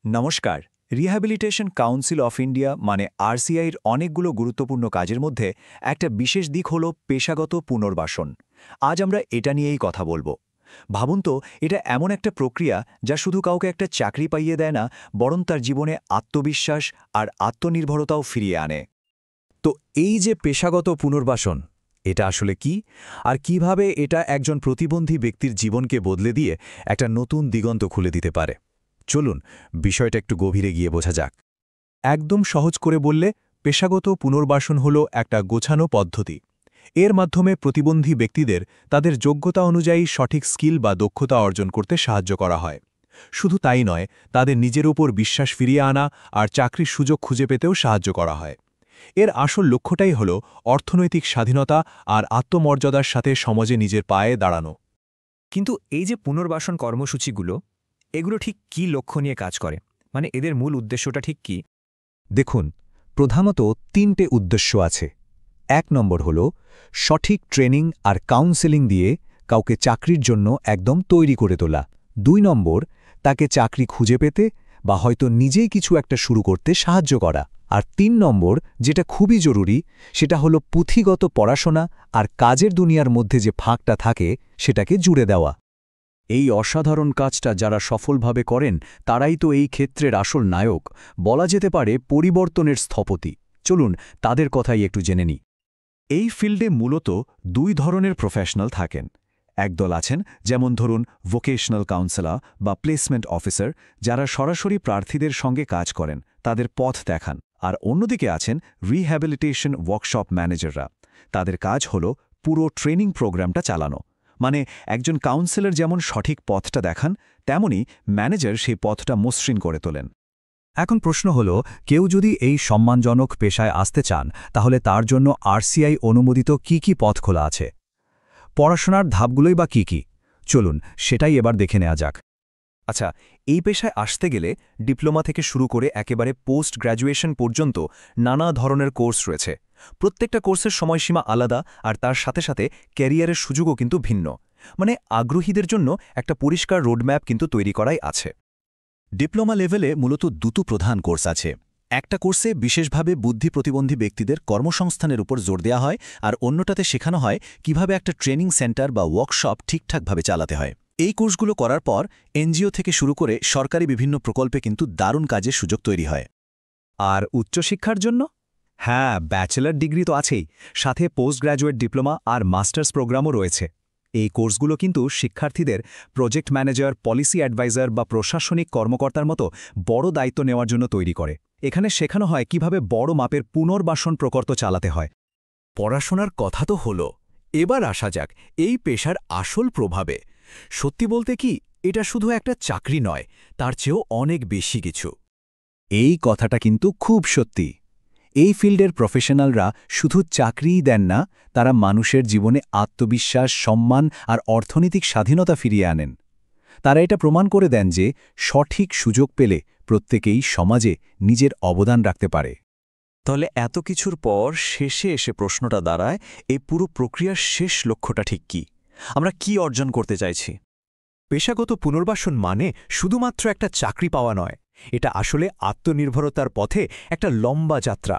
নমস্কার। Rehabilitation council of India মানে আরসিআইর অনেকগুলো গুরুত্বপূর্ণ কাজের মধ্যে একটা বিশেষ দিক হল পেশাগত পুনর্বাসন। আজ আমরা এটা নিয়েই কথা বলবো। ভাবুন তো, এটা এমন একটা প্রক্রিয়া যা শুধু কাউকে একটা চাকরি পাইয়ে দেয় না, বরং তার জীবনে আত্মবিশ্বাস আর আত্মনির্ভরতাও ফিরিয়ে আনে। তো এই যে পেশাগত পুনর্বাসন, এটা আসলে কি, আর কিভাবে এটা একজন প্রতিবন্ধী ব্যক্তির জীবনকে বদলে দিয়ে একটা নতুন দিগন্ত খুলে দিতে পারে, চলুন বিষয়টা একটু গভীরে গিয়ে বোঝা যাক। একদম সহজ করে বললে, পেশাগত পুনর্বাসন হল একটা গোছানো পদ্ধতি। এর মাধ্যমে প্রতিবন্ধী ব্যক্তিদের তাদের যোগ্যতা অনুযায়ী সঠিক স্কিল বা দক্ষতা অর্জন করতে সাহায্য করা হয়। শুধু তাই নয়, তাদের নিজের উপর বিশ্বাস ফিরিয়ে আনা আর চাকরির সুযোগ খুঁজে পেতেও সাহায্য করা হয়। এর আসল লক্ষ্যটাই হল অর্থনৈতিক স্বাধীনতা আর আত্মমর্যাদার সাথে সমাজে নিজের পায়ে দাঁড়ানো। কিন্তু এই যে পুনর্বাসন কর্মসূচিগুলো, এগুলো ঠিক কী লক্ষ্য নিয়ে কাজ করে? মানে এদের মূল উদ্দেশ্যটা ঠিক কী? দেখুন, প্রধানত ৩টে উদ্দেশ্য আছে। ১ নম্বর হল সঠিক ট্রেনিং আর কাউন্সেলিং দিয়ে কাউকে চাকরির জন্য একদম তৈরি করে তোলা। ২ নম্বর, তাকে চাকরি খুঁজে পেতে বা হয়তো নিজেই কিছু একটা শুরু করতে সাহায্য করা। আর ৩ নম্বর, যেটা খুবই জরুরি, সেটা হলো পুঁথিগত পড়াশোনা আর কাজের দুনিয়ার মধ্যে যে ফাঁকটা থাকে সেটাকে জুড়ে দেওয়া। এই অসাধারণ কাজটা যারা সফলভাবে করেন, তারাই তো এই ক্ষেত্রের আসল নায়ক, বলা যেতে পারে পরিবর্তনের স্থপতি। চলুন তাদের কথাই একটু জেনে নিই। এই ফিল্ডে মূলত ২ ধরনের প্রফেশনাল থাকেন। একদল আছেন, যেমন ধরুন ভোকেশনাল কাউন্সেলর বা প্লেসমেন্ট অফিসার, যারা সরাসরি প্রার্থীদের সঙ্গে কাজ করেন, তাদের পথ দেখান। আর অন্যদিকে আছেন রিহ্যাবিলিটেশন ওয়ার্কশপ ম্যানেজাররা। তাদের কাজ হল পুরো ট্রেনিং প্রোগ্রামটা চালানো। মানে একজন কাউন্সেলর যেমন সঠিক পথটা দেখান, তেমনি ম্যানেজার সেই পথটা মসৃণ করে তোলেন। এখন প্রশ্ন হল, কেউ যদি এই সম্মানজনক পেশায় আসতে চান, তাহলে তার জন্য আরসিআই অনুমোদিত কি পথ খোলা আছে? পড়াশোনার ধাপগুলোই বা কি? চলুন সেটাই এবার দেখে নেওয়া যাক। আচ্ছা, এই পেশায় আসতে গেলে ডিপ্লোমা থেকে শুরু করে একেবারে পোস্ট গ্র্যাজুয়েশন পর্যন্ত নানা ধরনের কোর্স রয়েছে। প্রত্যেকটা কোর্সের সময়সীমা আলাদা, আর তার সাথে সাথে ক্যারিয়ারের সুযোগও কিন্তু ভিন্ন। মানে আগ্রহীদের জন্য একটা পরিষ্কার রোডম্যাপ কিন্তু তৈরি করাই আছে। ডিপ্লোমা লেভেলে মূলত ২টো প্রধান কোর্স আছে। একটা কোর্সে বিশেষভাবে বুদ্ধি প্রতিবন্ধী ব্যক্তিদের কর্মসংস্থানের উপর জোর দেওয়া হয়, আর অন্যটাতে শেখানো হয় কিভাবে একটা ট্রেনিং সেন্টার বা ওয়ার্কশপ ঠিকঠাকভাবে চালাতে হয়। এই কোর্সগুলো করার পর এনজিও থেকে শুরু করে সরকারি বিভিন্ন প্রকল্পে কিন্তু দারুণ কাজের সুযোগ তৈরি হয়। আর উচ্চশিক্ষার জন্য? হ্যাঁ, ব্যাচেলর ডিগ্রি তো আছেই, সাথে পোস্ট গ্র্যাজুয়েট ডিপ্লোমা আর মাস্টার্স প্রোগ্রামও রয়েছে। এই কোর্সগুলো কিন্তু শিক্ষার্থীদের প্রজেক্ট ম্যানেজার, পলিসি অ্যাডভাইজার বা প্রশাসনিক কর্মকর্তার মতো বড় দায়িত্ব নেওয়ার জন্য তৈরি করে। এখানে শেখানো হয় কিভাবে বড় মাপের পুনর্বাসন প্রকল্প চালাতে হয়। পড়াশোনার কথা তো হলো, এবার আসা যাক এই পেশার আসল প্রভাবে। সত্যি বলতে কি, এটা শুধু একটা চাকরি নয়, তার চেয়েও অনেক বেশি কিছু। এই কথাটা কিন্তু খুব সত্যি। এই ফিল্ডের প্রফেশনালরা শুধু চাকরিই দেন না, তারা মানুষের জীবনে আত্মবিশ্বাস, সম্মান আর অর্থনৈতিক স্বাধীনতা ফিরিয়ে আনেন। তারা এটা প্রমাণ করে দেন যে সঠিক সুযোগ পেলে প্রত্যেকেই সমাজে নিজের অবদান রাখতে পারে। তাহলে এত কিছুর পর শেষে এসে প্রশ্নটা দাঁড়ায়, এই পুরো প্রক্রিয়ার শেষ লক্ষ্যটা ঠিক কি? আমরা কি অর্জন করতে চাইছি? পেশাগত পুনর্বাসন মানে শুধুমাত্র একটা চাকরি পাওয়া নয়, এটা আসলে আত্মনির্ভরতার পথে একটা লম্বা যাত্রা।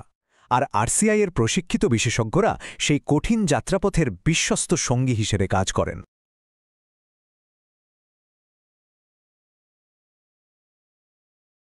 আর আরসিআই এর প্রশিক্ষিত বিশেষজ্ঞরা সেই কঠিন যাত্রাপথের বিশ্বস্ত সঙ্গী হিসেবে কাজ করেন।